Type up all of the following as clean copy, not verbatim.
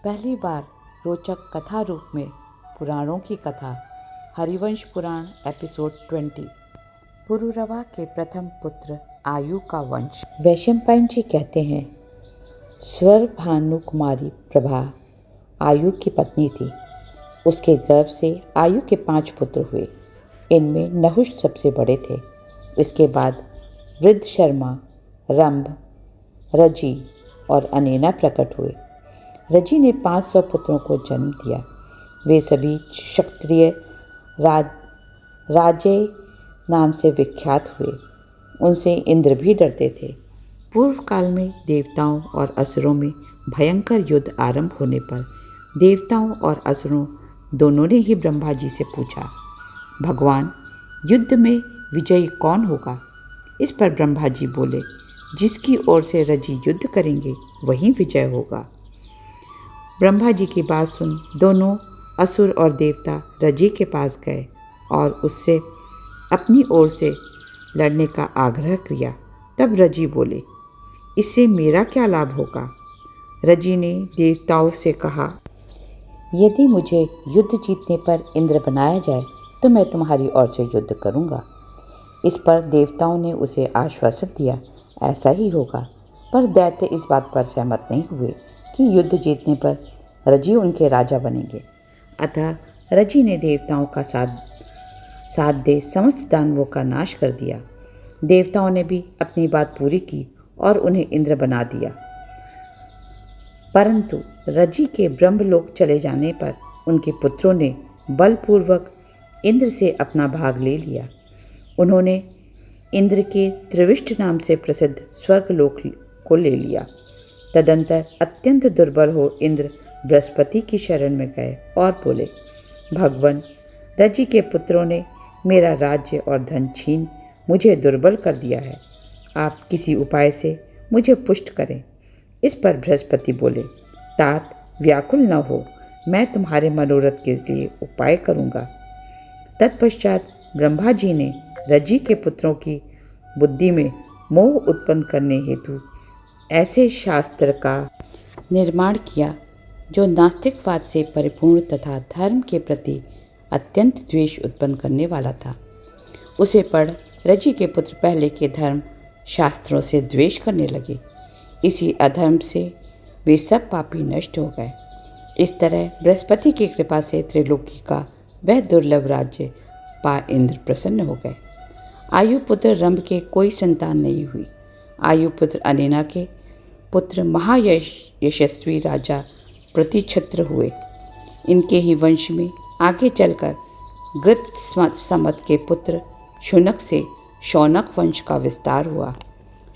पहली बार रोचक कथा रूप में पुराणों की कथा हरिवंश पुराण एपिसोड 20। पुरुरवा के प्रथम पुत्र आयु का वंश। वैशंपायन जी कहते हैं, स्वर भानु कुमारी प्रभा आयु की पत्नी थी। उसके गर्भ से आयु के 5 पुत्र हुए। इनमें नहुष सबसे बड़े थे। इसके बाद वृद्ध शर्मा, रंभ, रजी और अनेना प्रकट हुए। रजी ने 500 पुत्रों को जन्म दिया। वे सभी क्षत्रिय राजेय नाम से विख्यात हुए। उनसे इंद्र भी डरते थे। पूर्व काल में देवताओं और असुरों में भयंकर युद्ध आरंभ होने पर देवताओं और असुरों दोनों ने ही ब्रह्मा जी से पूछा, भगवान, युद्ध में विजयी कौन होगा? इस पर ब्रह्मा जी बोले, जिसकी ओर से रजी युद्ध करेंगे वही विजय होगा। ब्रह्मा जी की बात सुन दोनों असुर और देवता रजी के पास गए और उससे अपनी ओर से लड़ने का आग्रह किया। तब रजी बोले, इससे मेरा क्या लाभ होगा? रजी ने देवताओं से कहा, यदि मुझे युद्ध जीतने पर इंद्र बनाया जाए तो मैं तुम्हारी ओर से युद्ध करूंगा। इस पर देवताओं ने उसे आश्वासन दिया, ऐसा ही होगा। पर दैत्य इस बात पर सहमत नहीं हुए कि युद्ध जीतने पर रजी उनके राजा बनेंगे। अतः रजी ने देवताओं का साथ दे समस्त दानवों का नाश कर दिया। देवताओं ने भी अपनी बात पूरी की और उन्हें इंद्र बना दिया। परंतु रजी के ब्रह्मलोक चले जाने पर उनके पुत्रों ने बलपूर्वक इंद्र से अपना भाग ले लिया। उन्होंने इंद्र के त्रिविष्ट नाम से प्रसिद्ध स्वर्गलोक को ले लिया। तदंतर अत्यंत दुर्बल हो इंद्र बृहस्पति की शरण में गए और बोले, भगवान, रजी के पुत्रों ने मेरा राज्य और धन छीन मुझे दुर्बल कर दिया है। आप किसी उपाय से मुझे पुष्ट करें। इस पर बृहस्पति बोले, तात, व्याकुल न हो, मैं तुम्हारे मनोरथ के लिए उपाय करूँगा। तत्पश्चात ब्रह्मा जी ने रजी के पुत्रों की बुद्धि में मोह उत्पन्न करने हेतु ऐसे शास्त्र का निर्माण किया जो नास्तिकवाद से परिपूर्ण तथा धर्म के प्रति अत्यंत द्वेष उत्पन्न करने वाला था। उसे पढ़ रजी के पुत्र पहले के धर्म शास्त्रों से द्वेष करने लगे। इसी अधर्म से वे सब पापी नष्ट हो गए। इस तरह बृहस्पति की कृपा से त्रिलोकी का वह दुर्लभ राज्य पा इंद्र प्रसन्न हो गए। आयु पुत्र रंभ के कोई संतान नहीं हुई। आयु पुत्र अनेना के पुत्र महायशस्वी राजा प्रतिछत्र हुए। इनके ही वंश में आगे चलकर गृत समत के पुत्र शुनक से शौनक वंश का विस्तार हुआ।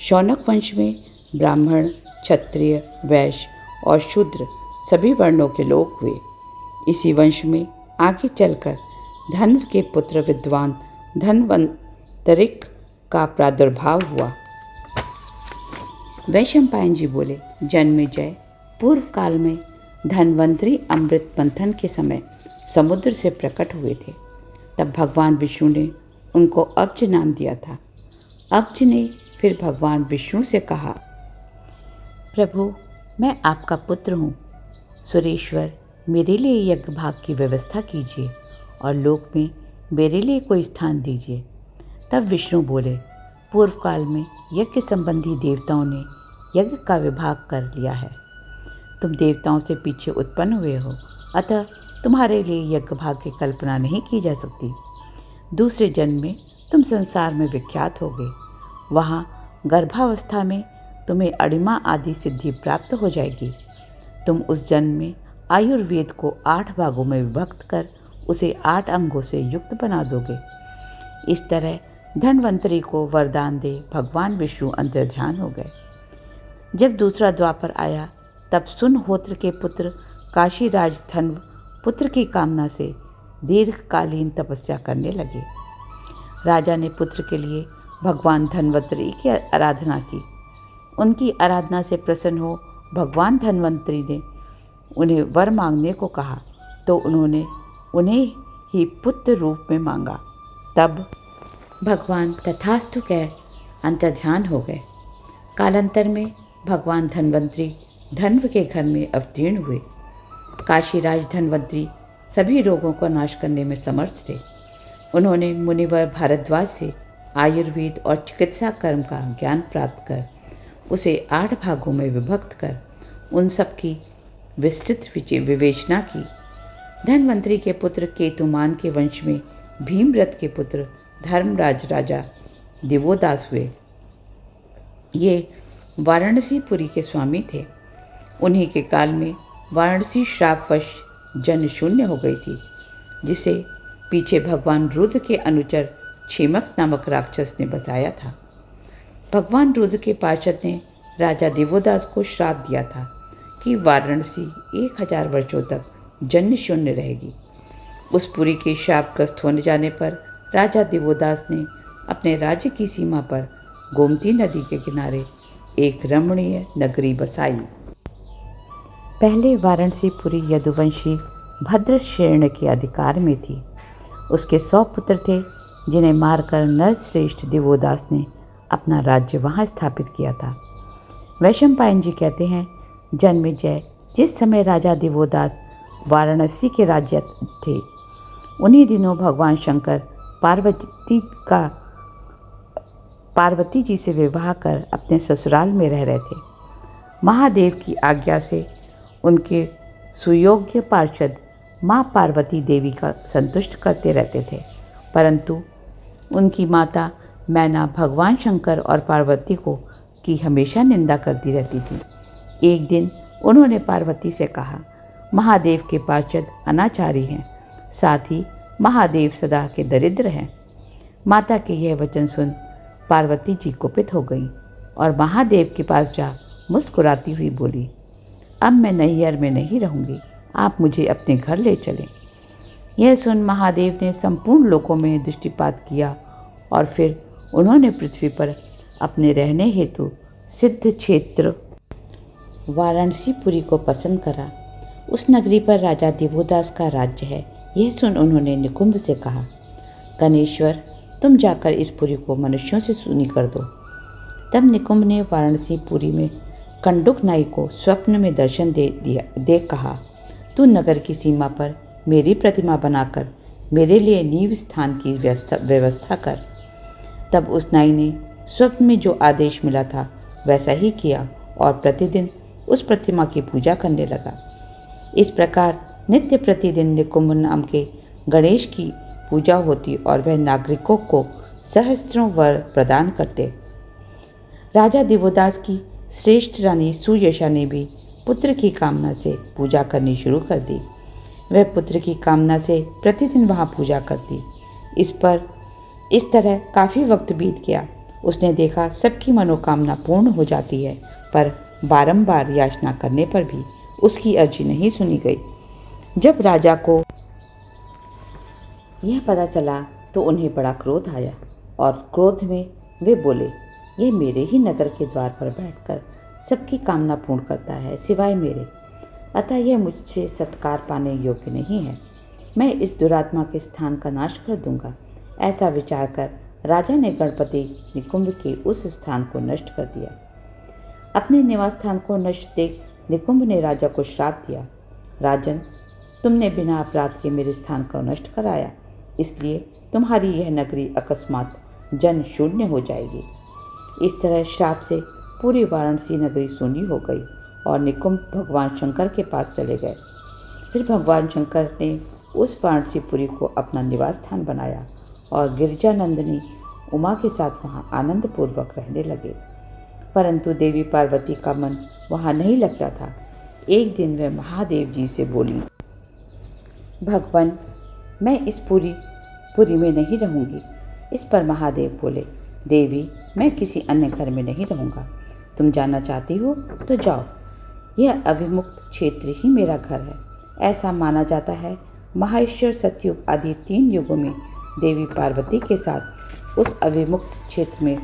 शौनक वंश में ब्राह्मण, क्षत्रिय, वैश्य और शूद्र सभी वर्णों के लोग हुए। इसी वंश में आगे चलकर धन्व के पुत्र विद्वान धन्वंतरिक का प्रादुर्भाव हुआ। वैशंपायन जी बोले, जन्मेजय, पूर्व काल में धन्वंतरी अमृत मंथन के समय समुद्र से प्रकट हुए थे। तब भगवान विष्णु ने उनको अब्ज नाम दिया था। अब्ज ने फिर भगवान विष्णु से कहा, प्रभु, मैं आपका पुत्र हूँ। सुरेश्वर, मेरे लिए यज्ञ भाग की व्यवस्था कीजिए और लोक में मेरे लिए कोई स्थान दीजिए। तब विष्णु बोले, पूर्व काल में यज्ञ संबंधी देवताओं ने यज्ञ का विभाग कर लिया है। तुम देवताओं से पीछे उत्पन्न हुए हो, अतः तुम्हारे लिए यज्ञ भाग की कल्पना नहीं की जा सकती। दूसरे जन्म में तुम संसार में विख्यात होगे। वहाँ गर्भावस्था में तुम्हें अणिमा आदि सिद्धि प्राप्त हो जाएगी। तुम उस जन्म में आयुर्वेद को 8 भागों में विभक्त कर उसे 8 अंगों से युक्त बना दोगे। इस तरह धन्वंतरी को वरदान दे भगवान विष्णु अंतर्ध्यान हो गए। जब दूसरा द्वापर आया तब सुनहोत्र के पुत्र काशीराज धन्व पुत्र की कामना से दीर्घकालीन तपस्या करने लगे। राजा ने पुत्र के लिए भगवान धन्वंतरी की आराधना की। उनकी आराधना से प्रसन्न हो भगवान धन्वंतरी ने उन्हें वर मांगने को कहा, तो उन्होंने उन्हें ही पुत्र रूप में मांगा। तब भगवान तथास्तु कह अंतर्ध्यान हो गए। कालांतर में भगवान धन्वंतरी धन्व के घर में अवतीर्ण हुए। काशीराज धन्वंतरी सभी रोगों का नाश करने में समर्थ थे। उन्होंने मुनिवर भारद्वाज से आयुर्वेद और चिकित्सा कर्म का ज्ञान प्राप्त कर उसे 8 भागों में विभक्त कर उन सब की विस्तृत विवेचना की। धन्वंतरी के पुत्र केतुमान के वंश में भीमरथ के पुत्र धर्मराज राजा दिवोदास हुए। ये वाराणसीपुरी के स्वामी थे। उन्हीं के काल में वाराणसी श्रापवश जन शून्य हो गई थी, जिसे पीछे भगवान रुद्र के अनुचर क्षेमक नामक राक्षस ने बसाया था। भगवान रुद्र के पार्षद ने राजा दिवोदास को श्राप दिया था कि वाराणसी 1000 वर्षों तक जन्य शून्य रहेगी। उस पुरी के श्रापग्रस्त होने जाने पर राजा दिवोदास ने अपने राज्य की सीमा पर गोमती नदी के किनारे एक रमणीय नगरी बसाई। पहले वाराणसीपुरी यदुवंशी भद्रशेर्ण के अधिकार में थी। उसके 100 पुत्र थे, जिन्हें मारकर नरश्रेष्ठ दिवोदास ने अपना राज्य वहाँ स्थापित किया था। वैशंपायन जी कहते हैं, जन्मेजय जिस समय राजा दिवोदास वाराणसी के राज्य थे, उन्हीं दिनों भगवान शंकर पार्वती जी से विवाह कर अपने ससुराल में रह रहे थे। महादेव की आज्ञा से उनके सुयोग्य पार्षद माँ पार्वती देवी का संतुष्ट करते रहते थे, परंतु उनकी माता मैना भगवान शंकर और पार्वती को की हमेशा निंदा करती रहती थी। एक दिन उन्होंने पार्वती से कहा, महादेव के पार्षद अनाचारी हैं, साथ ही महादेव सदा के दरिद्र हैं। माता के यह वचन सुन पार्वती जी कुपित हो गईं और महादेव के पास जा मुस्कुराती हुई बोली, अब मैं नैहर में नहीं रहूँगी, आप मुझे अपने घर ले चलें। यह सुन महादेव ने संपूर्ण लोकों में दृष्टिपात किया और फिर उन्होंने पृथ्वी पर अपने रहने हेतु सिद्ध क्षेत्र वाराणसीपुरी को पसंद करा। उस नगरी पर राजा दिवोदास का राज्य है। यह सुन उन्होंने निकुंभ से कहा, गणेश्वर तुम जाकर इस पुरी को मनुष्यों से सूनी कर दो। तब निकुंभ ने वाराणसीपुरी में कंडुक नाई को स्वप्न में दर्शन दे कहा, तू नगर की सीमा पर मेरी प्रतिमा बनाकर मेरे लिए नींव स्थान की व्यवस्था कर। तब उस नाई ने स्वप्न में जो आदेश मिला था वैसा ही किया और प्रतिदिन उस प्रतिमा की पूजा करने लगा। इस प्रकार नित्य प्रतिदिन निकुंभ नाम के गणेश की पूजा होती और वह नागरिकों को सहस्त्रों वर प्रदान करते। राजा दिवोदास की श्रेष्ठ रानी सुयशा ने भी पुत्र की कामना से पूजा करनी शुरू कर दी। वह पुत्र की कामना से प्रतिदिन वहाँ पूजा करती। इस तरह काफ़ी वक्त बीत गया। उसने देखा सबकी मनोकामना पूर्ण हो जाती है, पर बारंबार याचना करने पर भी उसकी अर्जी नहीं सुनी गई। जब राजा को यह पता चला तो उन्हें बड़ा क्रोध आया और क्रोध में वे बोले, यह मेरे ही नगर के द्वार पर बैठकर सबकी कामना पूर्ण करता है सिवाय मेरे, अतः यह मुझसे सत्कार पाने योग्य नहीं है। मैं इस दुरात्मा के स्थान का नाश कर दूंगा। ऐसा विचार कर राजा ने गणपति निकुंभ के उस स्थान को नष्ट कर दिया। अपने निवास स्थान को नष्ट देख निकुंभ ने राजा को श्राप दिया, राजन तुमने बिना अपराध के मेरे स्थान को नष्ट कराया, इसलिए तुम्हारी यह नगरी अकस्मात जन शून्य हो जाएगी। इस तरह श्राप से पूरी वाराणसी नगरी सूनी हो गई और निकुंभ भगवान शंकर के पास चले गए। फिर भगवान शंकर ने उस वाराणसीपुरी को अपना निवास स्थान बनाया और गिरिजानंदिनी उमा के साथ वहाँ आनंदपूर्वक रहने लगे। परंतु देवी पार्वती का मन वहाँ नहीं लगता था। एक दिन वह महादेव जी से बोली, भगवान मैं इस पुरी में नहीं रहूँगी। इस पर महादेव बोले, देवी मैं किसी अन्य घर में नहीं रहूँगा, तुम जाना चाहती हो तो जाओ, यह अविमुक्त क्षेत्र ही मेरा घर है। ऐसा माना जाता है महाईश्वर सतयुग आदि 3 युगों में देवी पार्वती के साथ उस अविमुक्त क्षेत्र में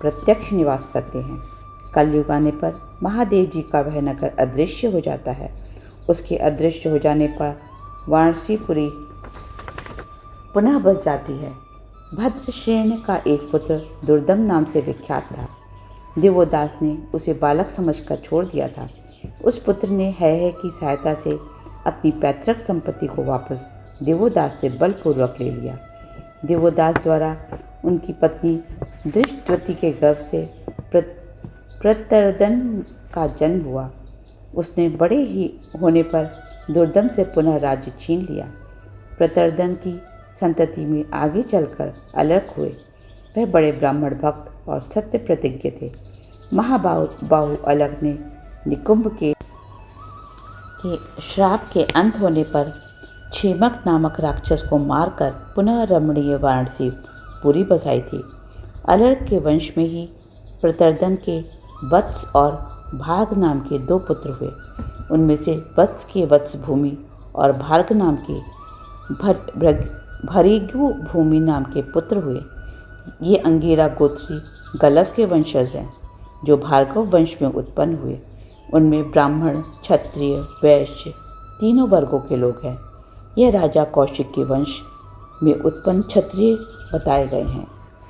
प्रत्यक्ष निवास करते हैं। कलयुग आने पर महादेव जी का वह नगर अदृश्य हो जाता है। उसके अदृश्य हो जाने पर वाराणसीपुरी पुनः बस जाती है। भद्रशेर्ण का एक पुत्र दुर्दम नाम से विख्यात था। दिवोदास ने उसे बालक समझकर छोड़ दिया था। उस पुत्र ने है की सहायता से अपनी पैतृक संपत्ति को वापस देवोदास से बलपूर्वक ले लिया। देवोदास द्वारा उनकी पत्नी दृष्टवती के गर्भ से प्रतरदन का जन्म हुआ। उसने बड़े ही होने पर दुर्दम से पुनः राज्य छीन लिया। प्रतरदन की संतति में आगे चलकर अलर्क हुए। वह बड़े ब्राह्मण भक्त और सत्य प्रतिज्ञ थे। महाबाहु अलग ने निकुंभ के श्राप के अंत होने पर क्षेमक नामक राक्षस को मारकर पुनः रमणीय वाराणसी पूरी बसाई थी। अलर्क के वंश में ही प्रतरदन के वत्स और भार्ग नाम के 2 पुत्र हुए। उनमें से वत्स के वत्स भूमि और भार्ग नाम के भरिगु भूमि नाम के पुत्र हुए। ये अंगीरा गोत्री गलव के वंशज हैं जो भार्गव वंश में उत्पन्न हुए। उनमें ब्राह्मण, क्षत्रिय, वैश्य तीनों वर्गों के लोग हैं। यह राजा कौशिक के वंश में उत्पन्न क्षत्रिय बताए गए हैं।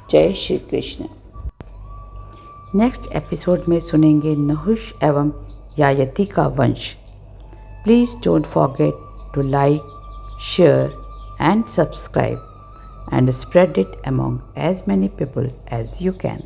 जय श्री कृष्ण। नेक्स्ट एपिसोड में सुनेंगे नहुष एवं यायति का वंश। Please don't forget to like, share and subscribe and spread it among as many people as you can.